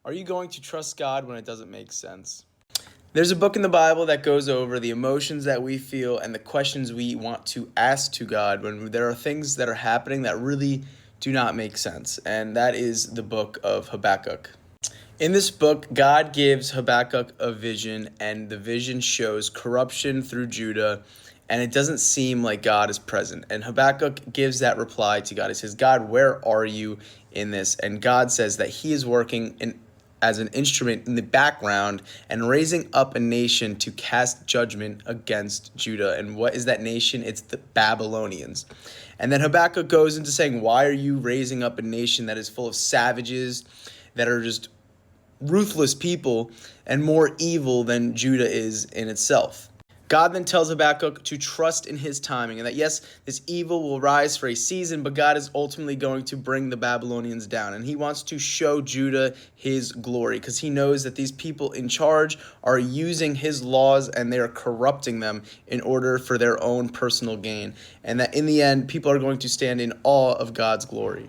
Are you going to trust God when it doesn't make sense? There's a book in the Bible that goes over the emotions that we feel and the questions we want to ask to God when there are things that are happening that really do not make sense. And that is the book of Habakkuk. In this book, God gives Habakkuk a vision, and the vision shows corruption through Judah, and it doesn't seem like God is present. And Habakkuk gives that reply to God. He says, God, where are you in this? And God says that he is working as an instrument in the background and raising up a nation to cast judgment against Judah. And what is that nation? It's the Babylonians. And then Habakkuk goes into saying, why are you raising up a nation that is full of savages, that are just ruthless people and more evil than Judah is in itself? God then tells Habakkuk to trust in his timing, and that yes, this evil will rise for a season, but God is ultimately going to bring the Babylonians down. And he wants to show Judah his glory because he knows that these people in charge are using his laws and they are corrupting them in order for their own personal gain. And that in the end, people are going to stand in awe of God's glory.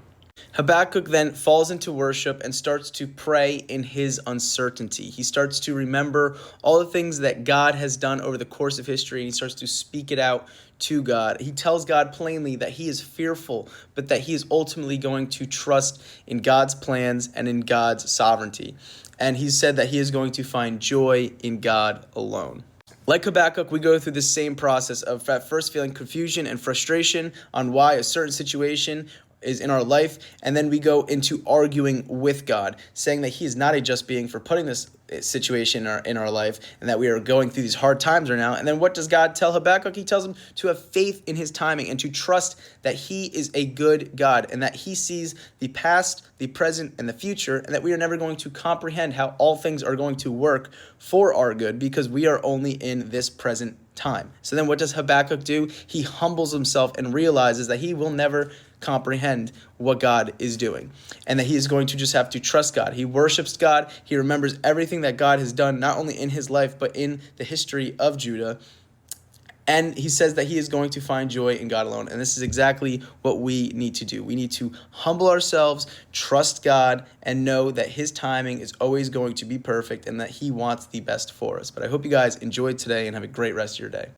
Habakkuk then falls into worship and starts to pray in his uncertainty. He starts to remember all the things that God has done over the course of history, and he starts to speak it out to God. He tells God plainly that he is fearful, but that he is ultimately going to trust in God's plans and in God's sovereignty. And he said that he is going to find joy in God alone. Like Habakkuk, we go through the same process of at first feeling confusion and frustration on why a certain situation is in our life, and then we go into arguing with God, saying that he is not a just being for putting this situation in our life, and that we are going through these hard times right now. And then what does God tell Habakkuk? He tells him to have faith in his timing and to trust that he is a good God and that he sees the past, the present, and the future, and that we are never going to comprehend how all things are going to work for our good because we are only in this present time. So then what does Habakkuk do? He humbles himself and realizes that he will never comprehend what God is doing and that he is going to just have to trust God. He worships God. He remembers everything that God has done, not only in his life, but in the history of Judah. And he says that he is going to find joy in God alone. And this is exactly what we need to do. We need to humble ourselves, trust God, and know that his timing is always going to be perfect and that he wants the best for us. But I hope you guys enjoyed today and have a great rest of your day.